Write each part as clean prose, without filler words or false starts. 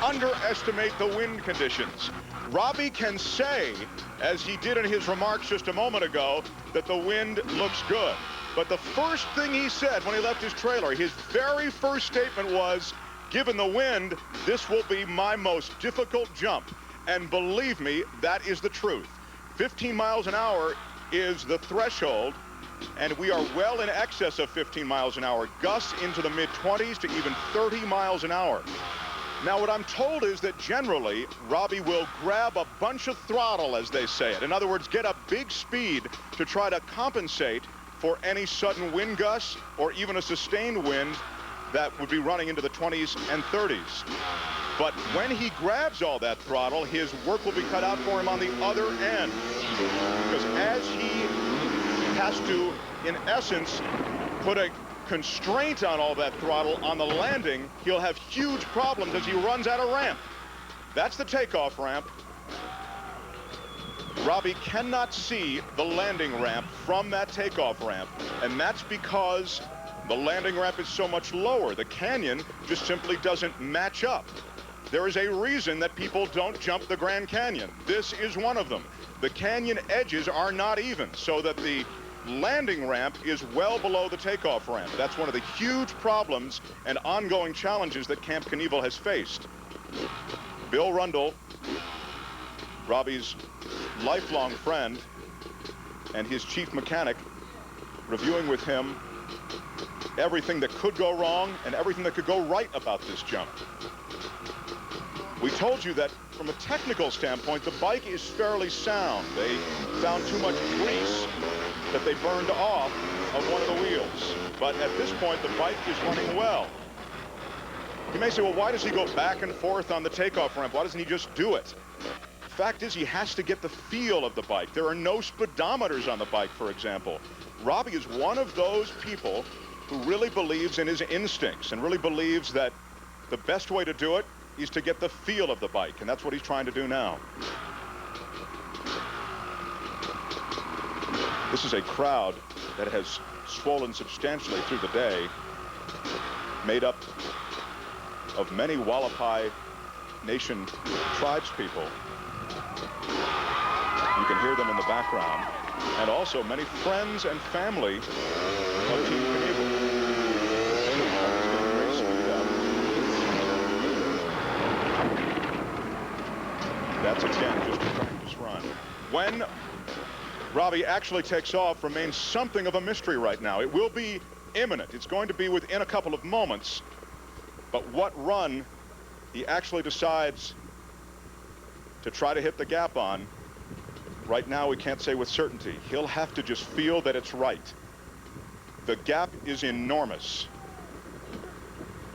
underestimate the wind conditions. Robbie can say, as he did in his remarks just a moment ago, that the wind looks good. But the first thing he said when he left his trailer, his very first statement was, given the wind, this will be my most difficult jump. And believe me, that is the truth. 15 miles an hour is the threshold, and we are well in excess of 15 miles an hour. Gusts into the mid-20s to even 30 miles an hour. Now, what I'm told is that generally, Robbie will grab a bunch of throttle, as they say it. In other words, get up big speed to try to compensate for any sudden wind gusts or even a sustained wind that would be running into the 20s and 30s. But when he grabs all that throttle, his work will be cut out for him on the other end. Because as he has to, in essence, put a constraint on all that throttle on the landing, he'll have huge problems as he runs out of ramp. That's the takeoff ramp. Robbie cannot see the landing ramp from that takeoff ramp, and that's because the landing ramp is so much lower. The canyon just simply doesn't match up. There is a reason that people don't jump the Grand Canyon. This is one of them. The canyon edges are not even, so that the landing ramp is well below the takeoff ramp. That's one of the huge problems and ongoing challenges that Camp Knievel has faced. Bill Rundle, Robbie's lifelong friend and his chief mechanic, reviewing with him everything that could go wrong and everything that could go right about this jump. We told you that from a technical standpoint, the bike is fairly sound. They found too much grease that they burned off of one of the wheels. But at this point, the bike is running well. You may say, well, why does he go back and forth on the takeoff ramp? Why doesn't he just do it? The fact is, he has to get the feel of the bike. There are no speedometers on the bike, for example. Robbie is one of those people who really believes in his instincts and really believes that the best way to do it is to get the feel of the bike, and that's what he's trying to do now. This is a crowd that has swollen substantially through the day, made up of many Wallapai Nation tribespeople. You can hear them in the background, and also many friends and family of Team Knievel. That's again just a practice run. When Robbie actually takes off remains something of a mystery right now. It will be imminent. It's going to be within a couple of moments. But what run he actually decides to try to hit the gap on, right now we can't say with certainty. He'll have to just feel that it's right. The gap is enormous.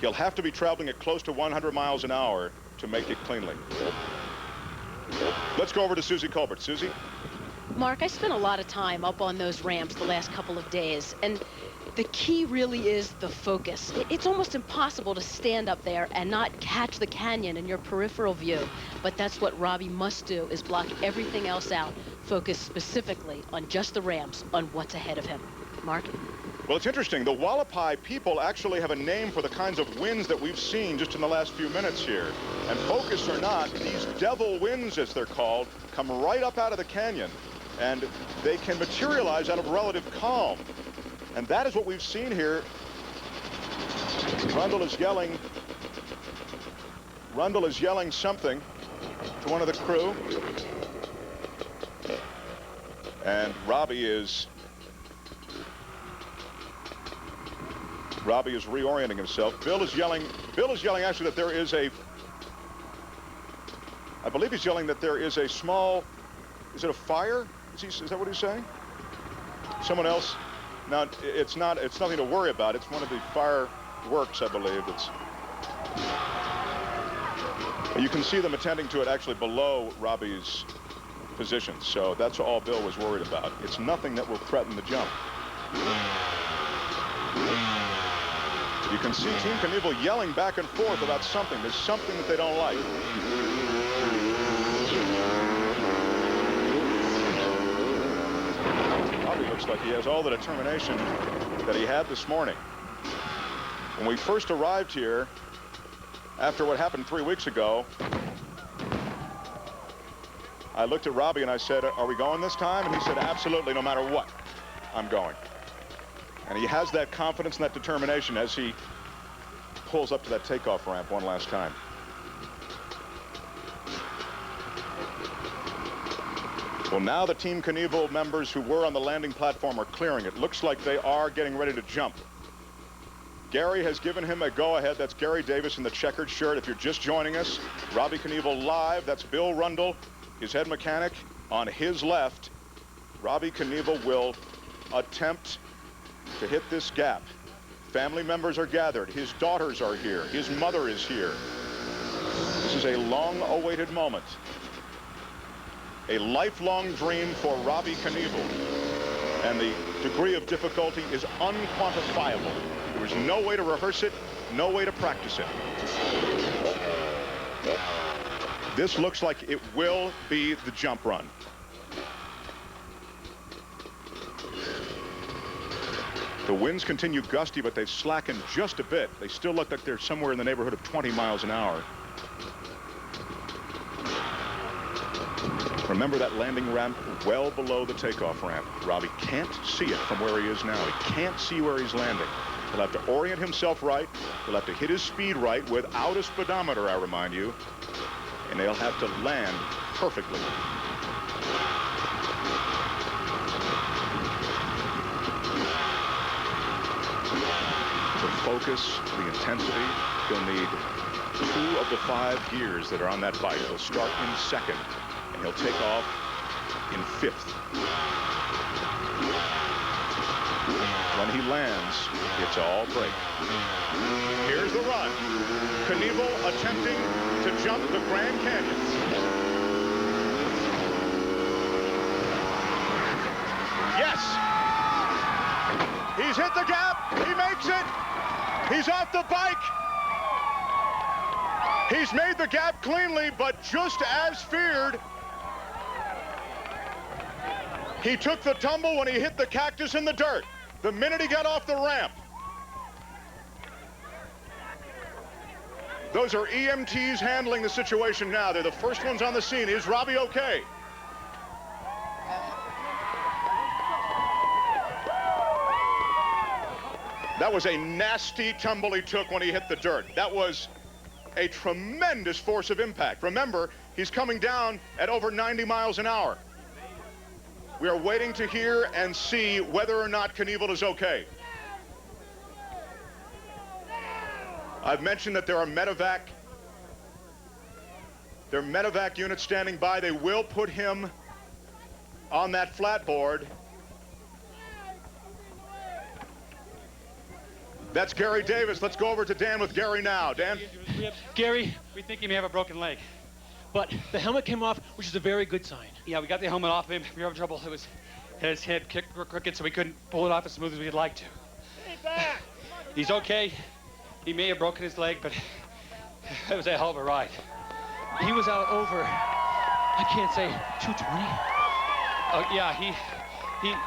He'll have to be traveling at close to 100 miles an hour to make it cleanly. Let's go over to Suzy Kolber. Suzy? Mark, I spent a lot of time up on those ramps the last couple of days, and the key really is the focus. It's almost impossible to stand up there and not catch the canyon in your peripheral view. But that's what Robbie must do, is block everything else out, focus specifically on just the ramps, on what's ahead of him. Mark? Well, it's interesting. The Wallapai people actually have a name for the kinds of winds that we've seen just in the last few minutes here. And focus or not, these devil winds, as they're called, come right up out of the canyon. And they can materialize out of relative calm. And that is what we've seen here. Rundle is yelling something to one of the crew. And Robbie is reorienting himself. Bill is yelling actually that there is I believe he's yelling that there is a small, is it a fire? Is that what he's saying? Someone else? Now, it's nothing to worry about. It's one of the fireworks, I believe. You can see them attending to it actually below Robbie's position. So that's all Bill was worried about. It's nothing that will threaten the jump. You can see Team Knievel yelling back and forth about something. There's something that they don't like. Robbie looks like he has all the determination that he had this morning. When we first arrived here After what happened 3 weeks ago, I looked at Robbie and I said, are we going this time? And he said, absolutely, no matter what, I'm going. And he has that confidence and that determination as he pulls up to that takeoff ramp one last time. Well, now the Team Knievel members who were on the landing platform are clearing. It looks like they are getting ready to jump. Gary has given him a go-ahead. That's Gary Davis in the checkered shirt. If you're just joining us, Robbie Knievel live. That's Bill Rundle, his head mechanic, on his left. Robbie Knievel will attempt to hit this gap. Family members are gathered. His daughters are here. His mother is here. This is a long-awaited moment. A lifelong dream for Robbie Knievel. And the degree of difficulty is unquantifiable. There was no way to rehearse it, no way to practice it. This looks like it will be the jump run. The winds continue gusty, but they've slackened just a bit. They still look like they're somewhere in the neighborhood of 20 miles an hour. Remember that landing ramp well below the takeoff ramp. Robbie can't see it from where he is now. He can't see where he's landing. He'll have to orient himself right. He'll have to hit his speed right without a speedometer, I remind you. And they'll have to land perfectly. The focus, the intensity, he'll need 2 of the 5 gears that are on that bike. He'll start in second. He'll take off in 5th. When he lands, it's all brake. Here's the run. Knievel attempting to jump the Grand Canyon. Yes! He's hit the gap. He makes it. He's off the bike. He's made the gap cleanly, but just as feared, he took the tumble when he hit the cactus in the dirt, the minute he got off the ramp. Those are EMTs handling the situation now. They're the first ones on the scene. Is Robbie okay? That was a nasty tumble he took when he hit the dirt. That was a tremendous force of impact. Remember, he's coming down at over 90 miles an hour. We are waiting to hear and see whether or not Knievel is okay. I've mentioned that there are medevac. There are medevac units standing by. They will put him on that flatboard. That's Gary Davis. Let's go over to Dan with Gary now. Dan? Gary, we think he may have a broken leg. But the helmet came off, which is a very good sign. Yeah, we got the helmet off him. We were having trouble. It was his head kicked crooked, so we couldn't pull it off as smooth as we'd like to. He's okay. He may have broken his leg, but it was a hell of a ride. He was out over, I can't say, 220. Oh, yeah,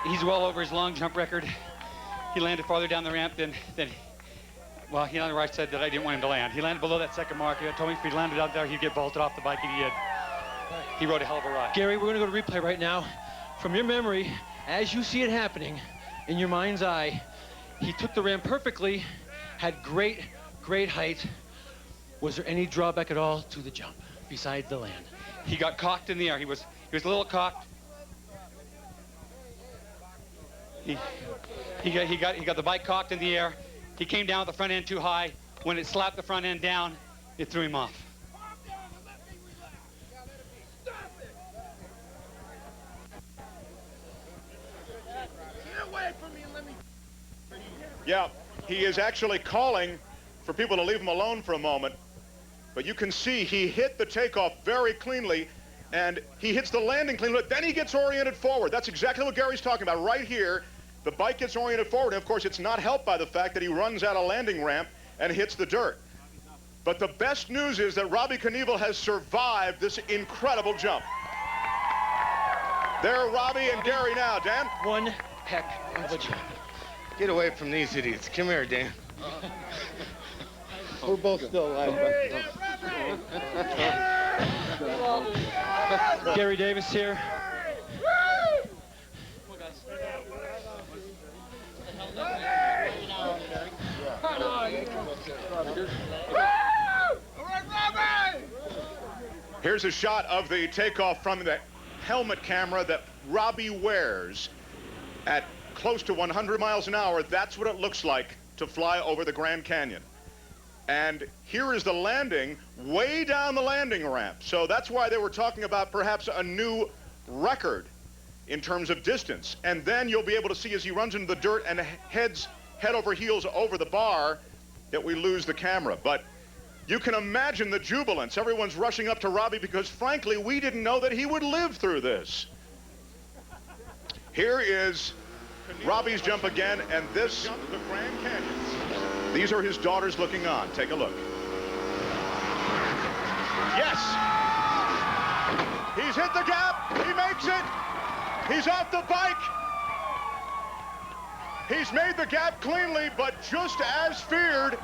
he's well over his long jump record. He landed farther down the ramp than well, he landed where I said that I didn't want him to land. He landed below that second mark. He told me if he landed out there, he'd get vaulted off the bike, and he did. He rode a hell of a ride. Gary, we're going to go to replay right now. From your memory, as you see it happening, in your mind's eye, he took the ramp perfectly, had great height. Was there any drawback at all to the jump, besides the land? He got cocked in the air. He was a little cocked. He got the bike cocked in the air. He came down with the front end too high. When it slapped the front end down, it threw him off. Yeah, he is actually calling for people to leave him alone for a moment. But you can see he hit the takeoff very cleanly, and he hits the landing cleanly, but then he gets oriented forward. That's exactly what Gary's talking about. Right here, the bike gets oriented forward, and of course it's not helped by the fact that he runs out a landing ramp and hits the dirt. But the best news is that Robbie Knievel has survived this incredible jump. There are Robbie and Gary now. Dan? One heck of a jump. Get away from these idiots. Come here, Dan. We're both still alive. Gary Davis here. Here's a shot of the takeoff from the helmet camera that Robbie wears at close to 100 miles an hour. That's what it looks like to fly over the Grand Canyon. And here is the landing way down the landing ramp. So that's why they were talking about perhaps a new record in terms of distance. And then you'll be able to see as he runs into the dirt and heads head over heels over the bar that we lose the camera. But you can imagine the jubilance. Everyone's rushing up to Robbie because, frankly, we didn't know that he would live through this. Here is Robbie's jump again, and this jump the Grand Canyon. These are his daughters looking on. Take a look. Yes! He's hit the gap. He makes it. He's off the bike. He's made the gap cleanly, but just as feared.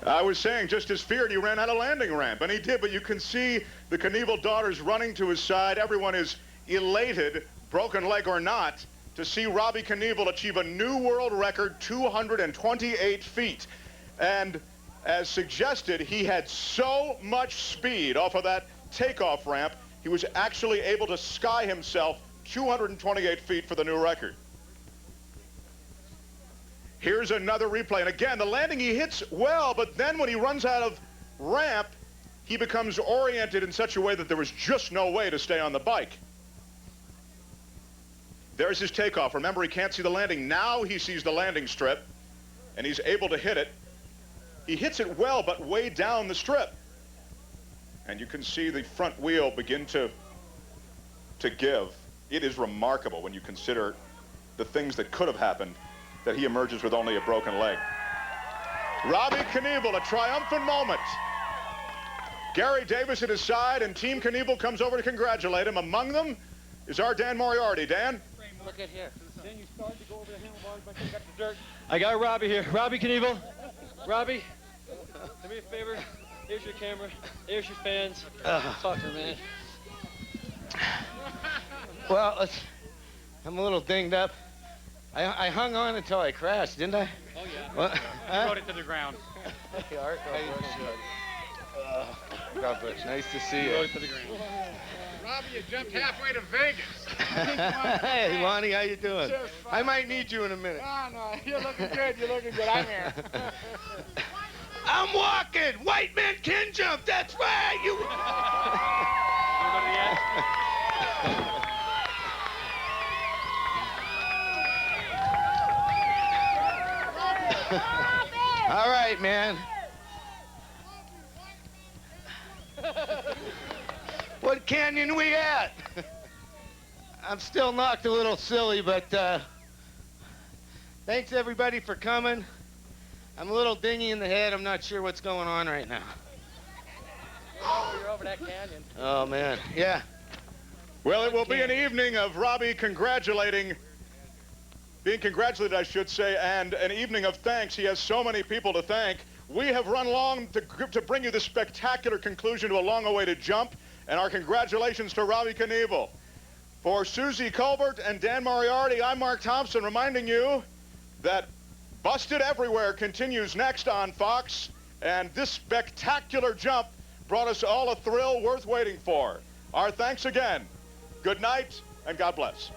I was saying, just as feared, he ran out of landing ramp, and he did, but you can see the Knievel daughters running to his side. Everyone is elated, broken leg or not, to see Robbie Knievel achieve a new world record, 228 feet. And as suggested, he had so much speed off of that takeoff ramp, he was actually able to sky himself 228 feet for the new record. Here's another replay. And again, the landing he hits well, but then when he runs out of ramp, he becomes oriented in such a way that there was just no way to stay on the bike. There's his takeoff. Remember, he can't see the landing. Now he sees the landing strip, and he's able to hit it. He hits it well, but way down the strip. And you can see the front wheel begin to give. It is remarkable when you consider the things that could have happened, that he emerges with only a broken leg. Robbie Knievel, a triumphant moment. Gary Davis at his side, and Team Knievel comes over to congratulate him. Among them is our Dan Moriarty. Dan? Look at here. Then you start to go over the handlebars by picking up the dirt. I got Robbie here. Robbie Knievel. Robbie, do me a favor. Here's your camera. Here's your fans. Talk to her, man. Well, I'm a little dinged up. I hung on until I crashed, didn't I? Oh, yeah. What? You rode it to the ground. Hey, Art. God bless. Nice to see You rode you. it to the ground. Robbie, you jumped halfway to Vegas. Hey, Lonnie, how you doing? I might need you in a minute. No, you're looking good. You're looking good. I'm here. I'm walking. White men can jump. That's right. You. All right, man. What canyon we at? I'm still knocked a little silly, but thanks everybody for coming. I'm a little dingy in the head. I'm not sure what's going on right now. You're over that canyon. Oh, man. Yeah. Well, it will be an evening of Robbie being congratulated, I should say, and an evening of thanks. He has so many people to thank. We have run long to bring you this spectacular conclusion to a long-awaited jump, and our congratulations to Robbie Knievel. For Suzy, Kolber, and Dan Moriarty, I'm Mark Thompson, reminding you that Busted Everywhere continues next on Fox, and this spectacular jump brought us all a thrill worth waiting for. Our thanks again. Good night, and God bless.